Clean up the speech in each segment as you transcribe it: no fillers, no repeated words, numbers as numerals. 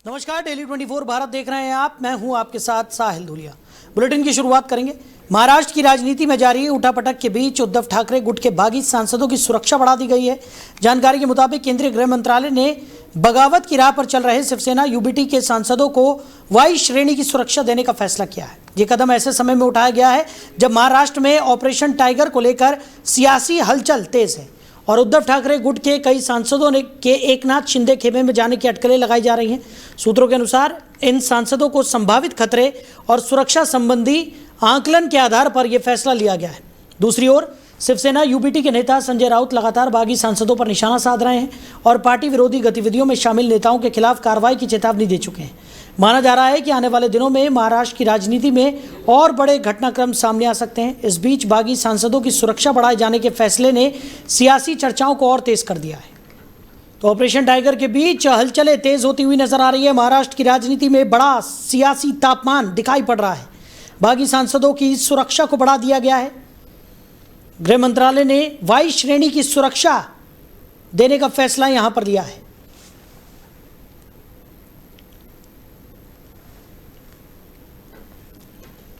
नमस्कार, डेली 24 भारत देख रहे हैं आप। मैं हूं आपके साथ साहिल धुलिया। बुलेटिन की शुरुआत करेंगे। महाराष्ट्र की राजनीति में जारी उठापटक के बीच उद्धव ठाकरे गुट के बागी सांसदों की सुरक्षा बढ़ा दी गई है। जानकारी के मुताबिक केंद्रीय गृह मंत्रालय ने बगावत की राह पर चल रहे शिवसेना यूबीटी के सांसदों को वाई श्रेणी की सुरक्षा देने का फैसला किया है। ये कदम ऐसे समय में उठाया गया है जब महाराष्ट्र में ऑपरेशन टाइगर को लेकर सियासी हलचल तेज है और उद्धव ठाकरे गुट के कई सांसदों ने के एकनाथ शिंदे खेमे में जाने की अटकलें लगाई जा रही हैं। सूत्रों के अनुसार इन सांसदों को संभावित खतरे और सुरक्षा संबंधी आकलन के आधार पर यह फैसला लिया गया है। दूसरी ओर शिवसेना यूबीटी के नेता संजय राउत लगातार बागी सांसदों पर निशाना साध रहे हैं और पार्टी विरोधी गतिविधियों में शामिल नेताओं के खिलाफ कार्रवाई की चेतावनी दे चुके हैं। माना जा रहा है कि आने वाले दिनों में महाराष्ट्र की राजनीति में और बड़े घटनाक्रम सामने आ सकते हैं। इस बीच बागी सांसदों की सुरक्षा बढ़ाए जाने के फैसले ने सियासी चर्चाओं को और तेज कर दिया है। तो ऑपरेशन टाइगर के बीच हलचलें तेज होती हुई नजर आ रही है। महाराष्ट्र की राजनीति में बड़ा सियासी तापमान दिखाई पड़ रहा है। बागी सांसदों की सुरक्षा को बढ़ा दिया गया है। गृह मंत्रालय ने वाई श्रेणी की सुरक्षा देने का फैसला यहां पर लिया है।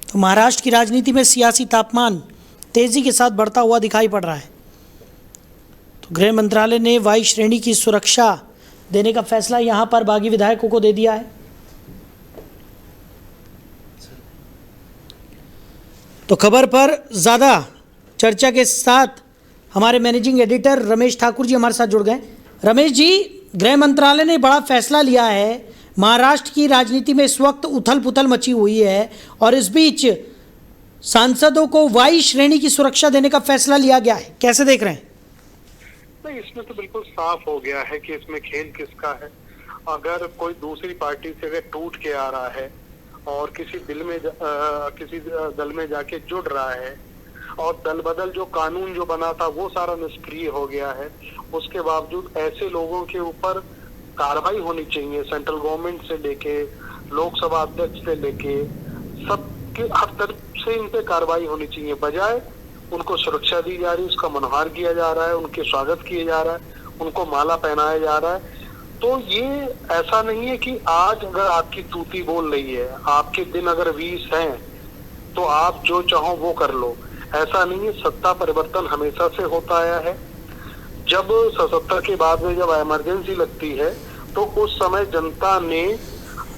तो महाराष्ट्र की राजनीति में सियासी तापमान तेजी के साथ बढ़ता हुआ दिखाई पड़ रहा है। तो गृह मंत्रालय ने वाई श्रेणी की सुरक्षा देने का फैसला यहां पर बागी विधायकों को दे दिया है। तो खबर पर ज़्यादा चर्चा के साथ हमारे मैनेजिंग एडिटर रमेश ठाकुर जी हमारे साथ जुड़ गए। रमेश जी, गृह मंत्रालय ने बड़ा फैसला लिया है। महाराष्ट्र की राजनीति में इस वक्त उथल पुथल मची हुई है और इस बीच सांसदों को वाई श्रेणी की सुरक्षा देने का फैसला लिया गया है। कैसे देख रहे हैं? नहीं, इसमें तो बिल्कुल साफ हो गया है कि इसमें खेल किसका है। अगर कोई दूसरी पार्टी से अगर टूट के आ रहा है और किसी दल में जाके जुड़ रहा है और दल बदल जो कानून जो बना था वो सारा निष्क्रिय हो गया है, उसके बावजूद ऐसे लोगों के ऊपर कार्रवाई होनी चाहिए। सेंट्रल गवर्नमेंट से लेके लोकसभा अध्यक्ष से लेके सबके हर तरफ से इन पे कार्रवाई होनी चाहिए। बजाय उनको सुरक्षा दी जा रही है, उसका मनोहार किया जा रहा है, उनके स्वागत किया जा रहा है, उनको माला पहनाया जा रहा है। तो ये ऐसा नहीं है कि आज अगर आपकी तूती बोल रही है, आपके दिन अगर 20 हैं तो आप जो चाहो वो कर लो, ऐसा नहीं है। सत्ता परिवर्तन हमेशा से होता आया है। जब 77 के बाद में जब इमरजेंसी लगती है तो उस समय जनता ने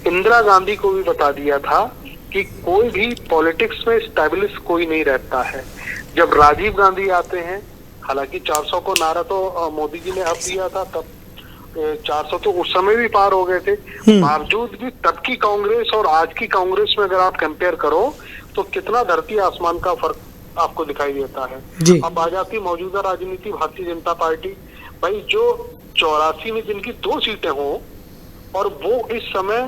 इंदिरा गांधी को भी बता दिया था कि कोई भी पॉलिटिक्स में स्टेबलिश कोई नहीं रहता है। जब राजीव गांधी आते हैं, हालांकि 400 को नारा तो मोदी जी ने अब दिया था, तब 400 तो उस समय भी पार हो गए थे। बावजूद भी तब की कांग्रेस और आज की कांग्रेस में अगर आप कंपेयर करो तो कितना धरती आसमान का फर्क आपको दिखाई देता है। अब आ जाती मौजूदा राजनीति भारतीय जनता पार्टी। भाई, जो 84 में जिनकी 2 सीटें हो और वो इस समय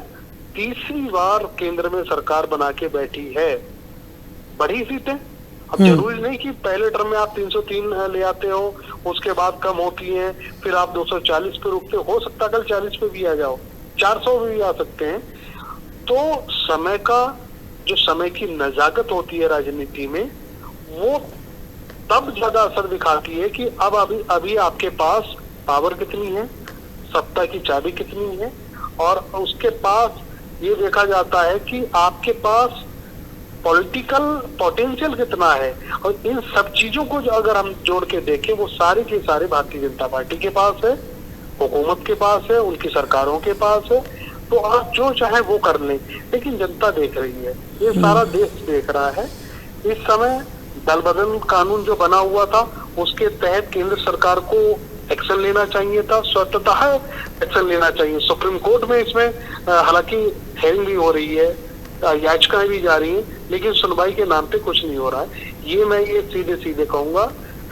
तीसरी बार केंद्र में सरकार बना के बैठी है, बड़ी सीटें। अब जरूरी नहीं कि पहले टर्म में आप 303 ले आते हो, उसके बाद कम होती है, फिर आप 240 पे रुकते हो सकता कल 40 पे भी आ जाओ, 400 पे भी आ सकते हैं। तो समय का जो समय की नजाकत होती है राजनीति में, वो तब ज्यादा असर दिखाती है कि अब अभी आपके पास पावर कितनी है, सत्ता की चाबी कितनी है, और उसके पास ये देखा जाता है कि आपके पास पॉलिटिकल पोटेंशियल कितना है। और इन सब चीजों को जो अगर हम जोड़ के देखें, वो सारे के सारे भारतीय जनता पार्टी के पास है, हुकूमत के पास है, उनकी सरकारों के पास है। तो आप जो चाहे वो कर लें, लेकिन जनता देख रही है, ये सारा देश देख रहा है। इस समय दल बदल कानून जो बना हुआ था उसके तहत केंद्र सरकार को एक्शन लेना चाहिए था, स्वतः एक्शन लेना चाहिए। सुप्रीम कोर्ट में इसमें हालांकि हेयरिंग भी हो रही है, याचिकाएं भी जा रही हैं, लेकिन सुनवाई के नाम पे कुछ नहीं हो रहा है। ये सीधे सीधे कहूंगा,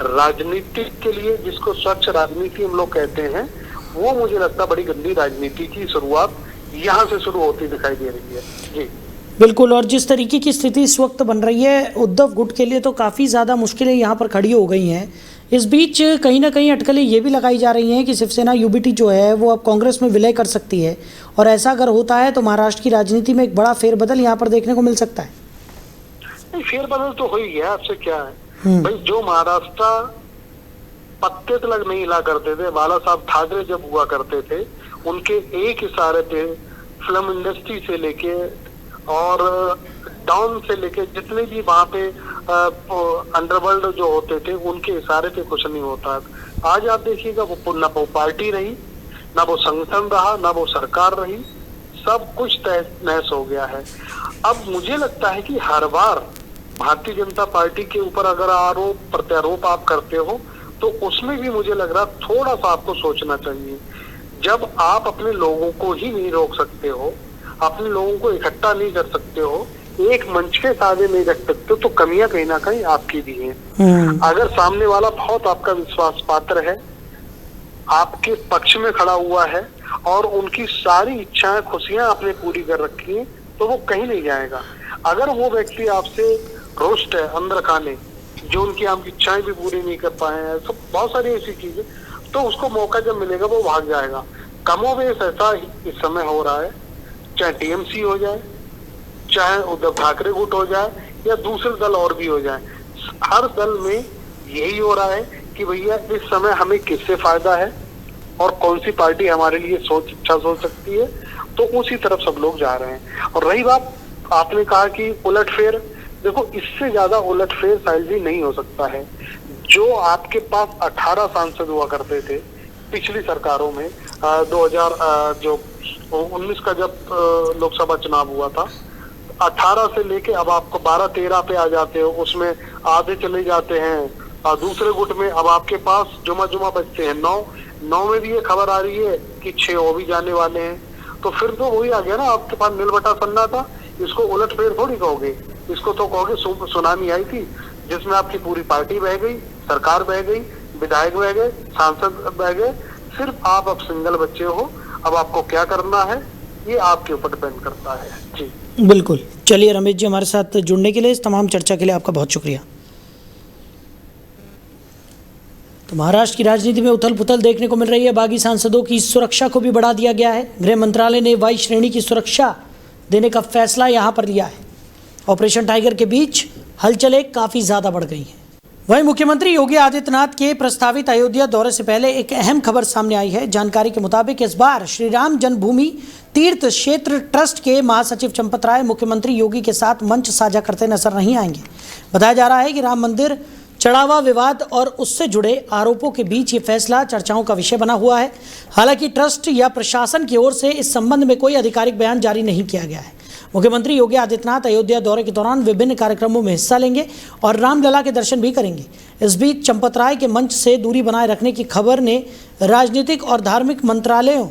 राजनीति के लिए जिसको स्वच्छ राजनीति हम लोग कहते हैं, वो मुझे लगता है बड़ी गंदी राजनीति की शुरुआत यहाँ से शुरू होती दिखाई दे रही है। जी बिल्कुल। और जिस तरीके की स्थिति इस वक्त बन रही है उद्धव गुट के लिए, तो काफ़ी ज़्यादा मुश्किलें यहाँ पर खड़ी हो गई हैं। इस बीच कहीं ना कहीं अटकलें ये भी लगाई जा रही हैं कि शिवसेना यूबीटी जो है वो अब कांग्रेस में विलय कर सकती है, और ऐसा अगर होता है तो महाराष्ट्र की राजनीति में एक बड़ा फेरबदल यहाँ पर देखने को मिल सकता है। नहीं, फेरबदल तो हो ही गया, आपसे क्या है भाई। जो महाराष्ट्र पत्ते तक नहीं हिला करते थे, बाला साहब ठाकरे जब हुआ करते थे, उनके एक इशारे पे फिल्म इंडस्ट्री से लेके और डाउन से लेके जितने भी वहाँ पे अंडरवर्ल्ड जो होते थे उनके इशारे पे कुछ नहीं होता। आज आप देखिएगा वो ना वो पार्टी रही, ना वो संगठन रहा, ना वो सरकार रही, सब कुछ तहस नहस हो गया है। अब मुझे लगता है कि हर बार भारतीय जनता पार्टी के ऊपर अगर आरोप प्रत्यारोप आप करते हो तो उसमें भी मुझे लग रहा थोड़ा सा आपको सोचना चाहिए। जब आप अपने लोगों को ही नहीं रोक सकते हो, अपने लोगों को इकट्ठा नहीं कर सकते हो, एक मंच के सामने नहीं रख सकते, तो कमियां कहीं ना कहीं आपकी भी हैं। अगर सामने वाला बहुत आपका विश्वास पात्र है, आपके पक्ष में खड़ा हुआ है और उनकी सारी इच्छाएं खुशियां आपने पूरी कर रखी है, तो वो कहीं नहीं जाएगा। अगर वो व्यक्ति आपसे रोस्ट है अंदर खाने, जो उनकी आपकी इच्छाएं भी पूरी नहीं कर पाए हैं, तो बहुत सारी ऐसी चीजें, तो उसको मौका जब मिलेगा वो भाग जाएगा। कमोबेश ऐसा इस समय हो रहा है, चाहे टीएमसी हो जाए, चाहे उद्धव ठाकरे गुट हो जाए, या दूसरे दल और भी हो जाए, हर दल में यही हो रहा है कि भैया इस समय हमें किससे फायदा है और कौन सी पार्टी हमारे लिए अच्छा सोच सकती है, तो उसी तरफ सब लोग जा रहे हैं। और रही बात आपने कहा कि उलटफेर, देखो इससे ज्यादा उलटफेर साहिल जी नहीं हो सकता है। जो आपके पास 18 सांसद हुआ करते थे पिछली सरकारों में, 2019 का जब लोकसभा चुनाव हुआ था, 18 से लेके अब आपको 12-13 पे आ जाते हो, उसमें आधे चले जाते हैं। और दूसरे गुट में अब आपके पास जुमा बचते हैं 9 में भी ये खबर आ रही है कि 6 वो भी जाने वाले हैं। तो फिर तो वही आ गया ना, आपके पास नीलबटा सन्ना था, इसको उलटफेर थोड़ी कहोगे, इसको तो कहोगे सुनामी आई थी जिसमें आपकी पूरी पार्टी बह गई, सरकार बह गई, विधायक बह गए, सांसद बह गए, सिर्फ आप अब सिंगल बच्चे हो। अब आपको क्या करना है ये आपके ऊपर डिपेंड करता है। जी बिल्कुल। चलिए रमेश जी, हमारे साथ जुड़ने के लिए, इस तमाम चर्चा के लिए आपका बहुत शुक्रिया। तो महाराष्ट्र की राजनीति में उथल पुथल देखने को मिल रही है। बागी सांसदों की सुरक्षा को भी बढ़ा दिया गया है। गृह मंत्रालय ने वाई श्रेणी की सुरक्षा देने का फैसला यहां पर लिया है। ऑपरेशन टाइगर के बीच हलचलें काफ़ी ज़्यादा बढ़ गई हैं। वहीं मुख्यमंत्री योगी आदित्यनाथ के प्रस्तावित अयोध्या दौरे से पहले एक अहम खबर सामने आई है। जानकारी के मुताबिक इस बार श्री राम जन्मभूमि तीर्थ क्षेत्र ट्रस्ट के महासचिव चंपत राय मुख्यमंत्री योगी के साथ मंच साझा करते नजर नहीं आएंगे। बताया जा रहा है कि राम मंदिर चढ़ावा विवाद और उससे जुड़े आरोपों के बीच ये फैसला चर्चाओं का विषय बना हुआ है। हालांकि ट्रस्ट या प्रशासन की ओर से इस संबंध में कोई आधिकारिक बयान जारी नहीं किया गया है। मुख्यमंत्री योगी आदित्यनाथ अयोध्या दौरे के दौरान विभिन्न कार्यक्रमों में हिस्सा लेंगे और रामलला के दर्शन भी करेंगे। इस बीच चंपत राय के मंच से दूरी बनाए रखने की खबर ने राजनीतिक और धार्मिक मंत्रालयों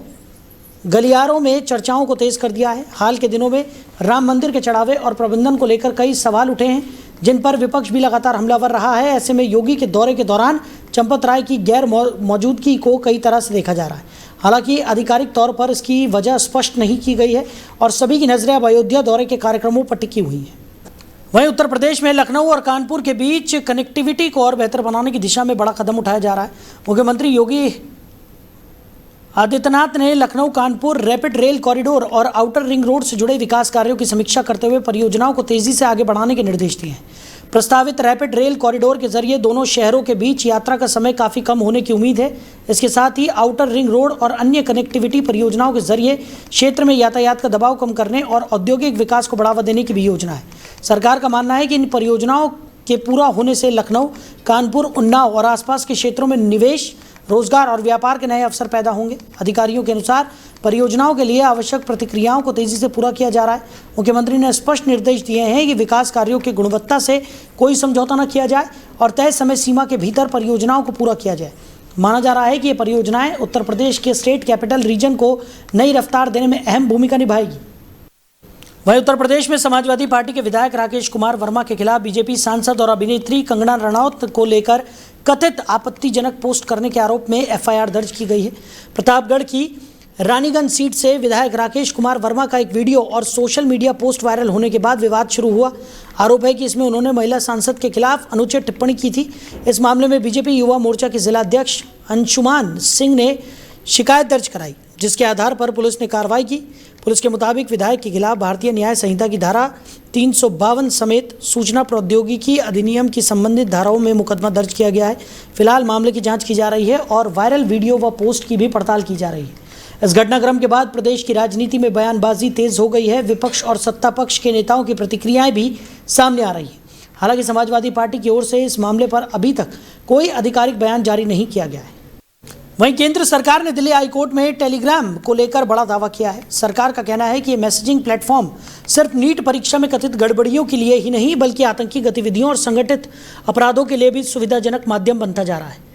गलियारों में चर्चाओं को तेज कर दिया है। हाल के दिनों में राम मंदिर के चढ़ावे और प्रबंधन को लेकर कई सवाल उठे हैं, जिन पर विपक्ष भी लगातार हमलावर रहा है। ऐसे में योगी के दौरे के दौरान चंपत राय की गैर मौजूदगी को कई तरह से देखा जा रहा है। हालांकि आधिकारिक तौर पर इसकी वजह स्पष्ट नहीं की गई है और सभी की नज़रें अब अयोध्या दौरे के कार्यक्रमों पर टिकी हुई हैं। वहीं उत्तर प्रदेश में लखनऊ और कानपुर के बीच कनेक्टिविटी को और बेहतर बनाने की दिशा में बड़ा कदम उठाया जा रहा है। मुख्यमंत्री योगी आदित्यनाथ ने Lucknow Kanpur rapid rail corridor और आउटर रिंग रोड से जुड़े विकास कार्यों की समीक्षा करते हुए परियोजनाओं को तेजी से आगे बढ़ाने के निर्देश दिए हैं। प्रस्तावित रैपिड रेल कॉरिडोर के जरिए दोनों शहरों के बीच यात्रा का समय काफ़ी कम होने की उम्मीद है। इसके साथ ही आउटर रिंग रोड और अन्य कनेक्टिविटी परियोजनाओं के जरिए क्षेत्र में यातायात का दबाव कम करने और औद्योगिक विकास को बढ़ावा देने की भी योजना है। सरकार का मानना है कि इन परियोजनाओं के पूरा होने से लखनऊ, कानपुर, उन्नाव और आसपास के क्षेत्रों में निवेश, रोजगार और व्यापार के नए अवसर पैदा होंगे। अधिकारियों के अनुसार परियोजनाओं के लिए आवश्यक प्रतिक्रियाओं को तेजी से पूरा किया जा रहा है। मुख्यमंत्री ने स्पष्ट निर्देश दिए हैं कि विकास कार्यों की गुणवत्ता से कोई समझौता न किया जाए और तय समय सीमा के भीतर परियोजनाओं को पूरा किया जाए। माना जा रहा है कि ये परियोजनाएं उत्तर प्रदेश के स्टेट कैपिटल रीजन को नई रफ्तार देने में अहम भूमिका निभाएगी। वहीं उत्तर प्रदेश में समाजवादी पार्टी के विधायक राकेश कुमार वर्मा के खिलाफ बीजेपी सांसद और अभिनेत्री कंगना रनौत को लेकर कथित आपत्तिजनक पोस्ट करने के आरोप में एफआईआर दर्ज की गई है। प्रतापगढ़ की रानीगंज सीट से विधायक राकेश कुमार वर्मा का एक वीडियो और सोशल मीडिया पोस्ट वायरल होने के बाद विवाद शुरू हुआ। आरोप है कि इसमें उन्होंने महिला सांसद के खिलाफ अनुचित टिप्पणी की थी। इस मामले में बीजेपी युवा मोर्चा के जिलाध्यक्ष अंशुमान सिंह ने शिकायत दर्ज कराई, जिसके आधार पर पुलिस ने कार्रवाई की। पुलिस के मुताबिक विधायक के खिलाफ भारतीय न्याय संहिता की धारा 352 समेत सूचना प्रौद्योगिकी अधिनियम की संबंधित धाराओं में मुकदमा दर्ज किया गया है। फिलहाल मामले की जांच की जा रही है और वायरल वीडियो व पोस्ट की भी पड़ताल की जा रही है। इस घटनाक्रम के बाद प्रदेश की राजनीति में बयानबाजी तेज हो गई है। विपक्ष और सत्ता पक्ष के नेताओं की प्रतिक्रियाएं भी सामने आ रही हैं। हालांकि समाजवादी पार्टी की ओर से इस मामले पर अभी तक कोई आधिकारिक बयान जारी नहीं किया गया है। वहीं केंद्र सरकार ने दिल्ली हाई कोर्ट में टेलीग्राम को लेकर बड़ा दावा किया है। सरकार का कहना है कि ये मैसेजिंग प्लेटफॉर्म सिर्फ नीट परीक्षा में कथित गड़बड़ियों के लिए ही नहीं बल्कि आतंकी गतिविधियों और संगठित अपराधों के लिए भी सुविधाजनक माध्यम बनता जा रहा है।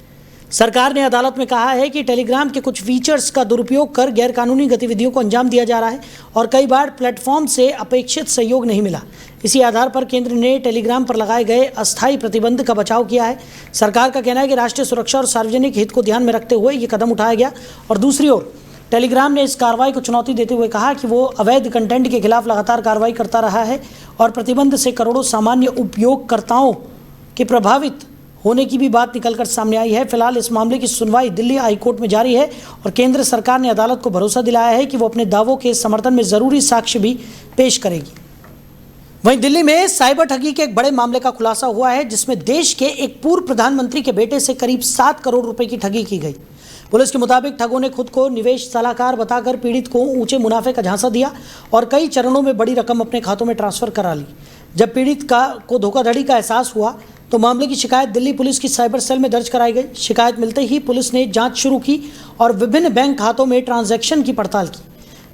सरकार ने अदालत में कहा है कि टेलीग्राम के कुछ फीचर्स का दुरुपयोग कर गैरकानूनी गतिविधियों को अंजाम दिया जा रहा है और कई बार प्लेटफॉर्म से अपेक्षित सहयोग नहीं मिला। इसी आधार पर केंद्र ने टेलीग्राम पर लगाए गए अस्थायी प्रतिबंध का बचाव किया है। सरकार का कहना है कि राष्ट्रीय सुरक्षा और सार्वजनिक हित को ध्यान में रखते हुए ये कदम उठाया गया। और दूसरी ओर टेलीग्राम ने इस कार्रवाई को चुनौती देते हुए कहा कि वो अवैध कंटेंट के खिलाफ लगातार कार्रवाई करता रहा है और प्रतिबंध से करोड़ों सामान्य उपयोगकर्ताओं के प्रभावित होने की भी बात निकलकर सामने आई है। फिलहाल इस मामले की सुनवाई दिल्ली हाई कोर्ट में जारी है और केंद्र सरकार ने अदालत को भरोसा दिलाया है कि वो अपने दावों के समर्थन में जरूरी साक्ष्य भी पेश करेगी। वहीं दिल्ली में साइबर ठगी के एक बड़े मामले का खुलासा हुआ है, जिसमें देश के एक पूर्व प्रधानमंत्री के बेटे से करीब 7 करोड़ रुपए की ठगी की गई। पुलिस के मुताबिक ठगों ने खुद को निवेश सलाहकार बताकर पीड़ित को ऊंचे मुनाफे का झांसा दिया और कई चरणों में बड़ी रकम अपने खातों में ट्रांसफर करा ली। जब पीड़ित को धोखाधड़ी का एहसास हुआ तो मामले की शिकायत दिल्ली पुलिस की साइबर सेल में दर्ज कराई गई। शिकायत मिलते ही पुलिस ने जांच शुरू की और विभिन्न बैंक खातों में ट्रांजैक्शन की पड़ताल की।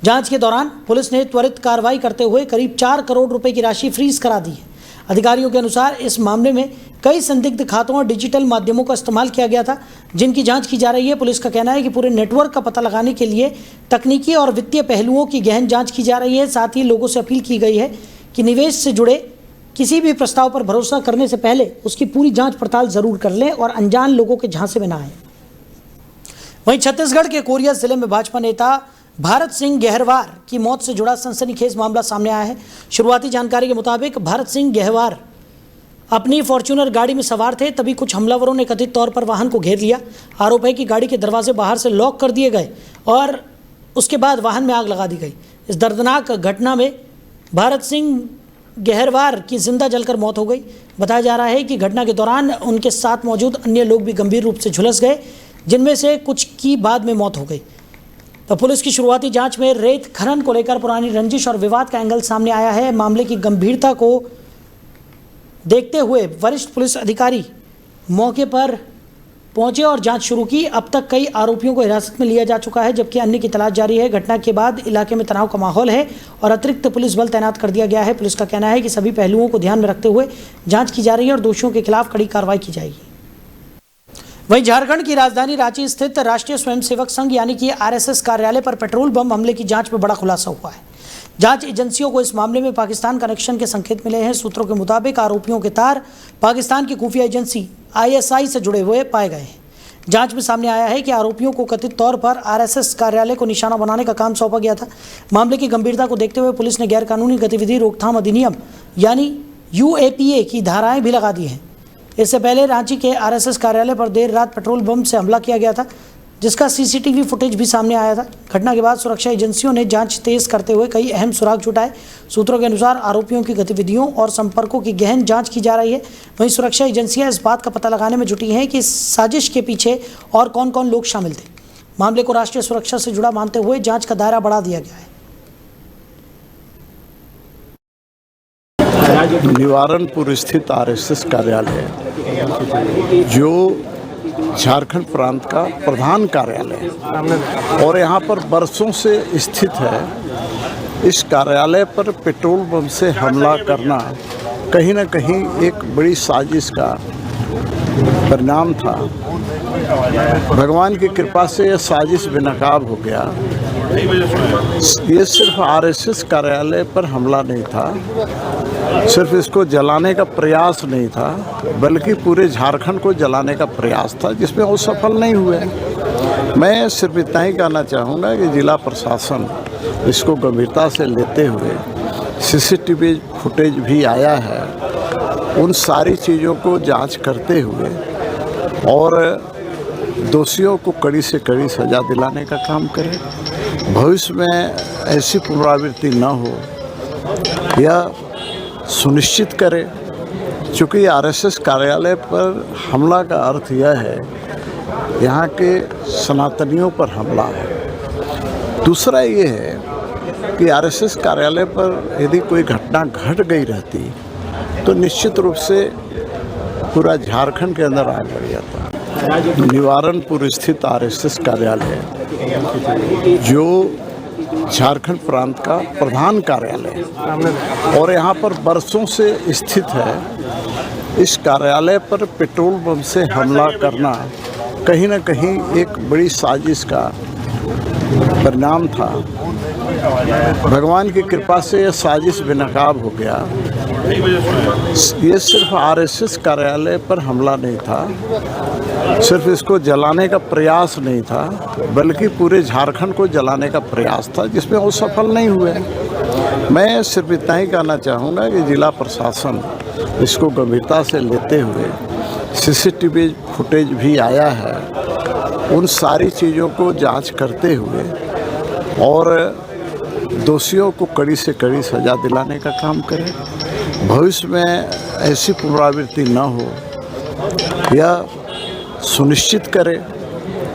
जांच के दौरान पुलिस ने त्वरित कार्रवाई करते हुए करीब 4 करोड़ रुपए की राशि फ्रीज करा दी है। अधिकारियों के अनुसार इस मामले में कई संदिग्ध खातों और डिजिटल माध्यमों का इस्तेमाल किया गया था, जिनकी जांच की जा रही है। पुलिस का कहना है कि पूरे नेटवर्क का पता लगाने के लिए तकनीकी और वित्तीय पहलुओं की गहन जांच की जा रही है। साथ ही लोगों से अपील की गई है कि निवेश से जुड़े किसी भी प्रस्ताव पर भरोसा करने से पहले उसकी पूरी जांच पड़ताल जरूर कर लें और अनजान लोगों के झांसे में ना आए। वहीं छत्तीसगढ़ के कोरिया जिले में भाजपा नेता भारत सिंह गहरवार की मौत से जुड़ा सनसनीखेज मामला सामने आया है। शुरुआती जानकारी के मुताबिक भारत सिंह गहरवार अपनी फॉर्च्यूनर गाड़ी में सवार थे, तभी कुछ हमलावरों ने कथित तौर पर वाहन को घेर लिया। आरोप है कि गाड़ी के दरवाजे बाहर से लॉक कर दिए गए और उसके बाद वाहन में आग लगा दी गई। इस दर्दनाक घटना में भारत सिंह गहरवार की जिंदा जलकर मौत हो गई। बताया जा रहा है कि घटना के दौरान उनके साथ मौजूद अन्य लोग भी गंभीर रूप से झुलस गए, जिनमें से कुछ की बाद में मौत हो गई। तो पुलिस की शुरुआती जांच में रेत खनन को लेकर पुरानी रंजिश और विवाद का एंगल सामने आया है। मामले की गंभीरता को देखते हुए वरिष्ठ पुलिस अधिकारी मौके पर पहुंचे और जांच शुरू की। अब तक कई आरोपियों को हिरासत में लिया जा चुका है, जबकि अन्य की तलाश जारी है। घटना के बाद इलाके में तनाव का माहौल है और अतिरिक्त पुलिस बल तैनात कर दिया गया है। पुलिस का कहना है कि सभी पहलुओं को ध्यान में रखते हुए जांच की जा रही है और दोषियों के खिलाफ कड़ी कार्रवाई की जाएगी। वहीं झारखंड की राजधानी रांची स्थित राष्ट्रीय स्वयंसेवक संघ यानी कि आरएसएस कार्यालय पर पेट्रोल बम हमले की जांच में बड़ा खुलासा हुआ है। जांच एजेंसियों को इस मामले में पाकिस्तान कनेक्शन के संकेत मिले हैं। सूत्रों के मुताबिक आरोपियों के तार पाकिस्तान की खुफिया एजेंसी आईएसआई से जुड़े हुए पाए गए हैं। जांच में सामने आया है कि आरोपियों को कथित तौर पर आरएसएस कार्यालय को निशाना बनाने का काम सौंपा गया था। मामले की गंभीरता को देखते हुए पुलिस ने गैरकानूनी गतिविधि रोकथाम अधिनियम यानी यूएपीए की धाराएं भी लगा दी हैं। इससे पहले रांची के आरएसएस कार्यालय पर देर रात पेट्रोल बम से हमला किया गया था, जिसका सीसीटीवी फुटेज भी सामने आया था। घटना के बाद सुरक्षा एजेंसियों ने जांच तेज करते हुए कई अहम सुराग जुटाए। सूत्रों के अनुसार आरोपियों की गतिविधियों और संपर्कों की गहन जांच की जा रही है। वहीं सुरक्षा एजेंसियां इस बात का पता लगाने में जुटी हैं कि इस साजिश के पीछे और कौन कौन लोग शामिल थे। मामले को राष्ट्रीय सुरक्षा से जुड़ा मानते हुए जांच का दायरा बढ़ा दिया गया है। निवारनपुर स्थित आरएसएस कार्यालय जो झारखंड प्रांत का प्रधान कार्यालय है और यहाँ पर बरसों से स्थित है। इस कार्यालय पर पेट्रोल बम से हमला करना कहीं न कहीं एक बड़ी साजिश का परिणाम था। भगवान की कृपा से यह साजिश बेनकाब हो गया। ये सिर्फ आरएसएस कार्यालय पर हमला नहीं था, सिर्फ इसको जलाने का प्रयास नहीं था, बल्कि पूरे झारखंड को जलाने का प्रयास था, जिसमें वो सफल नहीं हुए। मैं सिर्फ इतना ही कहना चाहूँगा कि जिला प्रशासन इसको गंभीरता से लेते हुए सीसीटीवी फुटेज भी आया है, उन सारी चीज़ों को जांच करते हुए और दोषियों को कड़ी से कड़ी सज़ा दिलाने का काम करें। भविष्य में ऐसी पुनरावृत्ति न हो यह सुनिश्चित करें। चूँकि आरएसएस कार्यालय पर हमला का अर्थ यह है यहाँ के सनातनियों पर हमला है दूसरा ये है कि आरएसएस कार्यालय पर यदि कोई घटना घट गई रहती तो निश्चित रूप से पूरा झारखंड के अंदर आग बढ़ जाता। निवारनपुर स्थित आरएसएस कार्यालय जो झारखंड प्रांत का प्रधान कार्यालय है और यहाँ पर बरसों से स्थित है, इस कार्यालय पर पेट्रोल बम से हमला करना कहीं न कहीं एक बड़ी साजिश का परिणाम था। भगवान की कृपा से यह साजिश बेनकाब हो गया। ये सिर्फ आरएसएस कार्यालय पर हमला नहीं था, सिर्फ इसको जलाने का प्रयास नहीं था, बल्कि पूरे झारखंड को जलाने का प्रयास था, जिसमें वो सफल नहीं हुए। मैं सिर्फ इतना ही कहना चाहूँगा कि जिला प्रशासन इसको गंभीरता से लेते हुए सीसीटीवी फुटेज भी आया है, उन सारी चीज़ों को जांच करते हुए और दोषियों को कड़ी से कड़ी सज़ा दिलाने का काम करें। भविष्य में ऐसी पुनरावृत्ति न हो यह सुनिश्चित करें,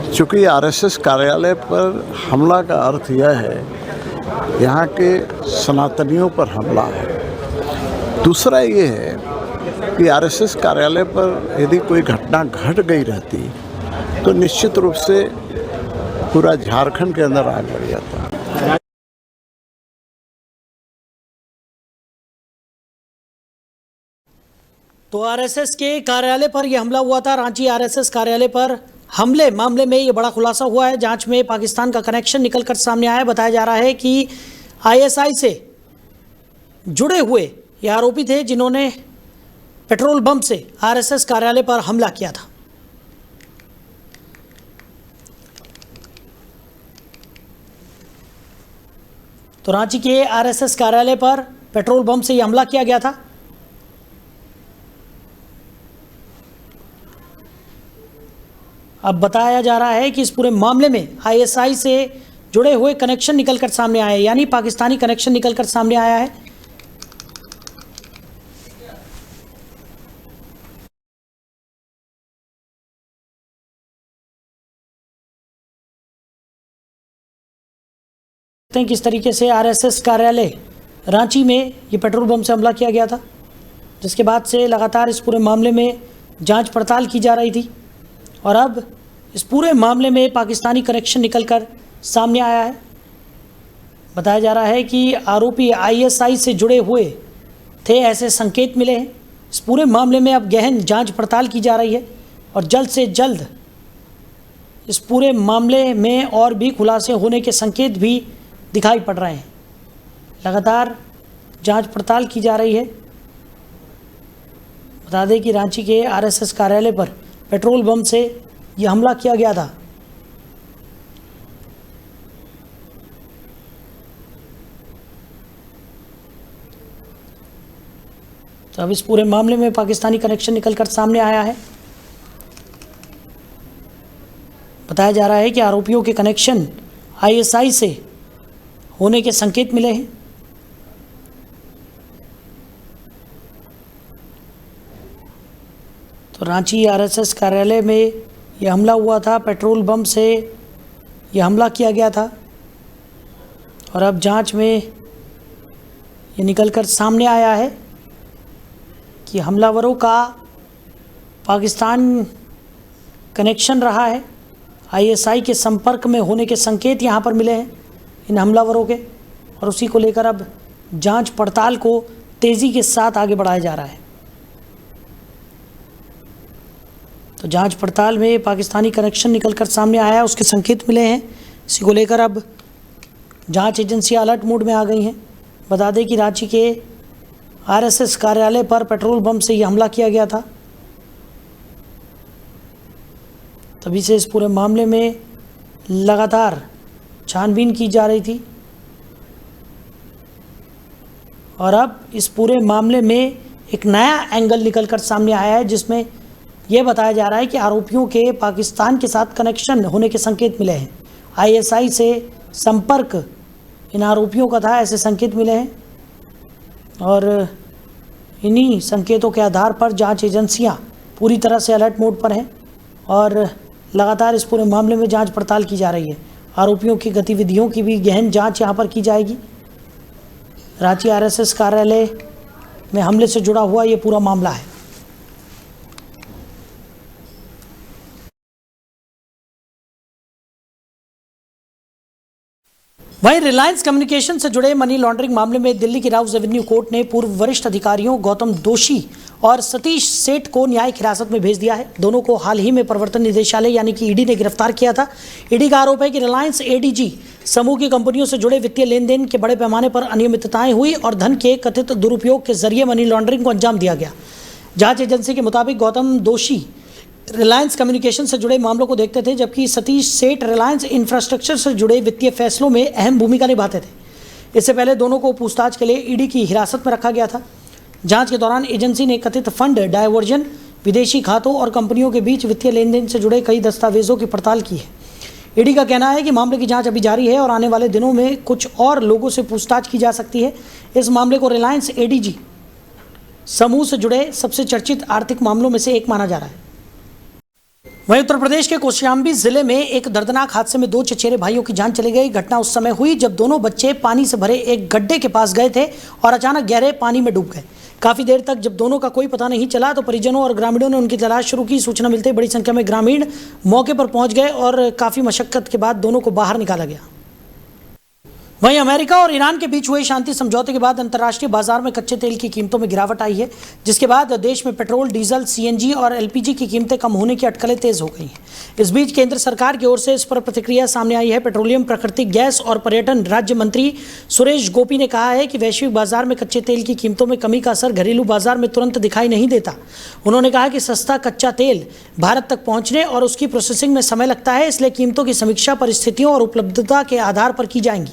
क्योंकि आरएसएस कार्यालय पर हमला का अर्थ यह है यहाँ के सनातनियों पर हमला है। दूसरा ये है कि आरएसएस कार्यालय पर यदि कोई घटना घट गई रहती तो निश्चित रूप से पूरा झारखंड के अंदर आग बढ़ जाता। तो आरएसएस के कार्यालय पर यह हमला हुआ था। रांची आरएसएस कार्यालय पर हमले मामले में ये बड़ा खुलासा हुआ है। जांच में पाकिस्तान का कनेक्शन निकलकर सामने आया है। बताया जा रहा है कि आईएसआई से जुड़े हुए ये आरोपी थे जिन्होंने पेट्रोल बम से आरएसएस कार्यालय पर हमला किया था। तो रांची के आरएसएस कार्यालय पर पेट्रोल बम से यह हमला किया गया था। अब बताया जा रहा है कि इस पूरे मामले में आईएसआई से जुड़े हुए कनेक्शन निकलकर सामने आए, यानी पाकिस्तानी कनेक्शन निकलकर सामने आया है। किस तरीके से आरएसएस कार्यालय रांची में ये पेट्रोल बम से हमला किया गया था, जिसके बाद से लगातार इस पूरे मामले में जांच पड़ताल की जा रही थी और अब इस पूरे मामले में पाकिस्तानी कनेक्शन निकलकर सामने आया है। बताया जा रहा है कि आरोपी आईएसआई से जुड़े हुए थे, ऐसे संकेत मिले हैं। इस पूरे मामले में अब गहन जांच पड़ताल की जा रही है और जल्द से जल्द इस पूरे मामले में और भी खुलासे होने के संकेत भी दिखाई पड़ रहे हैं। लगातार जांच पड़ताल की जा रही है। बता दें कि रांची के आरएसएस कार्यालय पर पेट्रोल बम से यह हमला किया गया था। तो अब इस पूरे मामले में पाकिस्तानी कनेक्शन निकलकर सामने आया है। बताया जा रहा है कि आरोपियों के कनेक्शन आईएसआई से होने के संकेत मिले हैं। तो रांची आरएसएस कार्यालय में यह हमला हुआ था, पेट्रोल बम से यह हमला किया गया था और अब जांच में ये निकलकर सामने आया है कि हमलावरों का पाकिस्तान कनेक्शन रहा है। आईएसआई के संपर्क में होने के संकेत यहाँ पर मिले हैं इन हमलावरों के, और उसी को लेकर अब जांच पड़ताल को तेज़ी के साथ आगे बढ़ाया जा रहा है। तो जांच पड़ताल में पाकिस्तानी कनेक्शन निकलकर सामने आया है, उसके संकेत मिले हैं। इसी को लेकर अब जांच एजेंसियां अलर्ट मोड में आ गई हैं। बता दें कि रांची के आरएसएस कार्यालय पर पेट्रोल बम से यह हमला किया गया था। तभी से इस पूरे मामले में लगातार छानबीन की जा रही थी और अब इस पूरे मामले में एक नया एंगल निकलकर सामने आया है, जिसमें यह बताया जा रहा है कि आरोपियों के पाकिस्तान के साथ कनेक्शन होने के संकेत मिले हैं। आईएसआई से संपर्क इन आरोपियों का था, ऐसे संकेत मिले हैं और इन्हीं संकेतों के आधार पर जांच एजेंसियां पूरी तरह से अलर्ट मोड पर हैं और लगातार इस पूरे मामले में जांच पड़ताल की जा रही है। आरोपियों की गतिविधियों की भी गहन जांच यहां पर की जाएगी। रांची आरएसएस कार्यालय में हमले से जुड़ा हुआ ये पूरा मामला है। वहीं रिलायंस कम्युनिकेशन से जुड़े मनी लॉन्ड्रिंग मामले में दिल्ली की राउज एवेन्यू कोर्ट ने पूर्व वरिष्ठ अधिकारियों गौतम दोषी और सतीश सेठ को न्यायिक हिरासत में भेज दिया है। दोनों को हाल ही में प्रवर्तन निदेशालय यानी कि ईडी ने गिरफ्तार किया था। ईडी का आरोप है कि रिलायंस एडीजी समूह की कंपनियों से जुड़े वित्तीय लेन देन के बड़े पैमाने पर अनियमितताएं हुई और धन के कथित दुरुपयोग के जरिए मनी लॉन्ड्रिंग को अंजाम दिया गया। जांच एजेंसी के मुताबिक गौतम दोषी रिलायंस कम्युनिकेशन से जुड़े मामलों को देखते थे, जबकि सतीश सेठ रिलायंस इंफ्रास्ट्रक्चर से जुड़े वित्तीय फैसलों में अहम भूमिका निभाते थे। इससे पहले दोनों को पूछताछ के लिए ईडी की हिरासत में रखा गया था। जांच के दौरान एजेंसी ने कथित फंड डायवर्जन, विदेशी खातों और कंपनियों के बीच वित्तीय लेन देन से जुड़े कई दस्तावेजों की पड़ताल की है। ईडी का कहना है कि मामले की जांच अभी जारी है और आने वाले दिनों में कुछ और लोगों से पूछताछ की जा सकती है। इस मामले को रिलायंस एडीजी समूह से जुड़े सबसे चर्चित आर्थिक मामलों में से एक माना जा रहा है। वहीं उत्तर प्रदेश के कौशाम्बी जिले में एक दर्दनाक हादसे में 2 चचेरे भाइयों की जान चली गई। घटना उस समय हुई जब दोनों बच्चे पानी से भरे एक गड्ढे के पास गए थे और अचानक गहरे पानी में डूब गए। काफी देर तक जब दोनों का कोई पता नहीं चला तो परिजनों और ग्रामीणों ने उनकी तलाश शुरू की। सूचना मिलते ही बड़ी संख्या में ग्रामीण मौके पर पहुंच गए और काफी मशक्कत के बाद दोनों को बाहर निकाला गया। वहीं अमेरिका और ईरान के बीच हुए शांति समझौते के बाद अंतर्राष्ट्रीय बाजार में कच्चे तेल की कीमतों में गिरावट आई है, जिसके बाद देश में पेट्रोल, डीजल, सीएनजी और एलपीजी की कीमतें कम होने की अटकलें तेज हो गई हैं। इस बीच केंद्र सरकार की ओर से इस पर प्रतिक्रिया सामने आई है। पेट्रोलियम, प्राकृतिक गैस और पर्यटन राज्य मंत्री सुरेश गोपी ने कहा है कि वैश्विक बाजार में कच्चे तेल की कीमतों में कमी का असर घरेलू बाजार में तुरंत दिखाई नहीं देता। उन्होंने कहा कि सस्ता कच्चा तेल भारत तक पहुंचने और उसकी प्रोसेसिंग में समय लगता है, इसलिए कीमतों की समीक्षा परिस्थितियों और उपलब्धता के आधार पर की जाएंगी।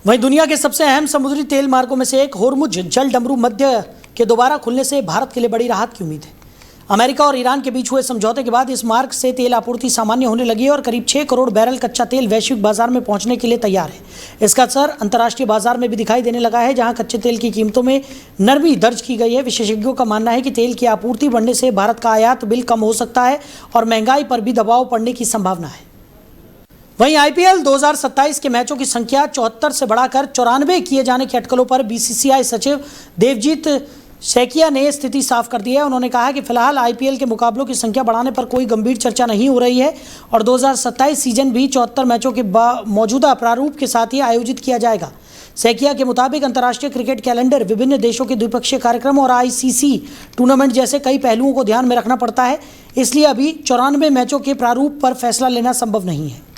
वहीं दुनिया के सबसे अहम समुद्री तेल मार्गों में से एक होर्मुज जल डमरू मध्य के दोबारा खुलने से भारत के लिए बड़ी राहत की उम्मीद है। अमेरिका और ईरान के बीच हुए समझौते के बाद इस मार्ग से तेल आपूर्ति सामान्य होने लगी है और करीब 6 करोड़ बैरल कच्चा तेल वैश्विक बाजार में पहुंचने के लिए तैयार है। इसका असर अंतर्राष्ट्रीय बाजार में भी दिखाई देने लगा है, जहां कच्चे तेल की कीमतों में नरमी दर्ज की गई है। विशेषज्ञों का मानना है कि तेल की आपूर्ति बढ़ने से भारत का आयात बिल कम हो सकता है और महंगाई पर भी दबाव पड़ने की संभावना है। वहीं आईपीएल 2027 के मैचों की संख्या 74 से बढ़ाकर 94 किए जाने की अटकलों पर बीसीसीआई सचिव देवजीत सैकिया ने स्थिति साफ कर दी है। उन्होंने कहा कि फिलहाल आईपीएल के मुकाबलों की संख्या बढ़ाने पर कोई गंभीर चर्चा नहीं हो रही है और 2027 सीजन भी 74 मैचों के मौजूदा प्रारूप के साथ ही आयोजित किया जाएगा। सैकिया के मुताबिक अंतर्राष्ट्रीय क्रिकेट कैलेंडर, विभिन्न देशों के द्विपक्षीय कार्यक्रम और आईसीसी टूर्नामेंट जैसे कई पहलुओं को ध्यान में रखना पड़ता है, इसलिए अभी 94 मैचों के प्रारूप पर फैसला लेना संभव नहीं है।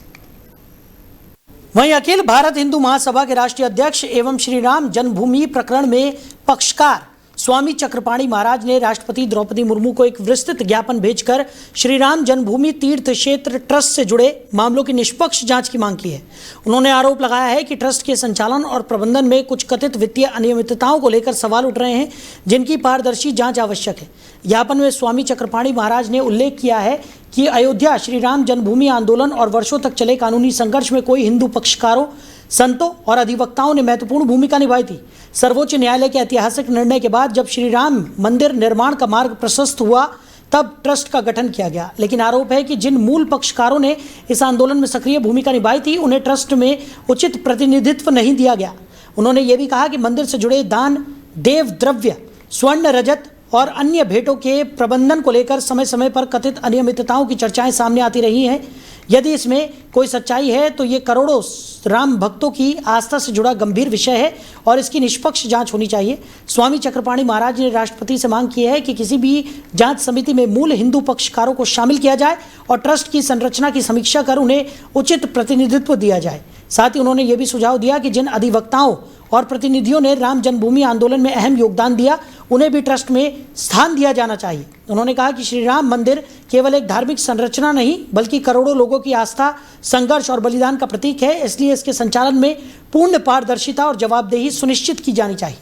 वहीं अखिल भारत हिंदू महासभा के राष्ट्रीय अध्यक्ष एवं श्री राम जन्मभूमि प्रकरण में पक्षकार स्वामी चक्रपाणी महाराज ने राष्ट्रपति द्रौपदी मुर्मू को एक विस्तृत ज्ञापन भेजकर श्री राम जन्मभूमि तीर्थ क्षेत्र ट्रस्ट से जुड़े मामलों की निष्पक्ष जांच की मांग की है। उन्होंने आरोप लगाया है कि ट्रस्ट के संचालन और प्रबंधन में कुछ कथित वित्तीय अनियमितताओं को लेकर सवाल उठ रहे हैं, जिनकी पारदर्शी जांच आवश्यक है। ज्ञापन में स्वामी चक्रपाणी महाराज ने उल्लेख किया है कि अयोध्या श्री राम जन्मभूमि आंदोलन और वर्षों तक चले कानूनी संघर्ष में कोई हिंदू पक्षकारों, संतों और अधिवक्ताओं ने महत्वपूर्ण भूमिका निभाई थी। सर्वोच्च न्यायालय के ऐतिहासिक निर्णय के बाद जब श्री राम मंदिर निर्माण का मार्ग प्रशस्त हुआ, तब ट्रस्ट का गठन किया गया। लेकिन आरोप है कि जिन मूल पक्षकारों ने इस आंदोलन में सक्रिय भूमिका निभाई थी, उन्हें ट्रस्ट में उचित प्रतिनिधित्व नहीं दिया गया। उन्होंने ये भी कहा कि मंदिर से जुड़े दान, देव द्रव्य, स्वर्ण, रजत और अन्य भेंटों के प्रबंधन को लेकर समय समय पर कथित अनियमितताओं की चर्चाएं सामने आती रही हैं। यदि इसमें कोई सच्चाई है तो ये करोड़ों राम भक्तों की आस्था से जुड़ा गंभीर विषय है और इसकी निष्पक्ष जांच होनी चाहिए। स्वामी चक्रपाणी महाराज ने राष्ट्रपति से मांग की है कि किसी भी जांच समिति में मूल हिंदू पक्षकारों को शामिल किया जाए और ट्रस्ट की संरचना की समीक्षा कर उन्हें उचित प्रतिनिधित्व दिया जाए। साथ ही उन्होंने ये भी सुझाव दिया कि जिन अधिवक्ताओं और प्रतिनिधियों ने राम जन्मभूमि आंदोलन में अहम योगदान दिया, उन्हें भी ट्रस्ट में स्थान दिया जाना चाहिए। उन्होंने कहा कि श्री राम मंदिर केवल एक धार्मिक संरचना नहीं, बल्कि करोड़ों लोगों की आस्था, संघर्ष और बलिदान का प्रतीक है। इसलिए इसके संचालन में पूर्ण पारदर्शिता और जवाबदेही सुनिश्चित की जानी चाहिए।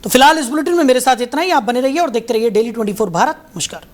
तो फिलहाल इस बुलेटिन में मेरे साथ इतना ही। आप बने रहिए और देखते रहिए डेली 24 भारत। नमस्कार।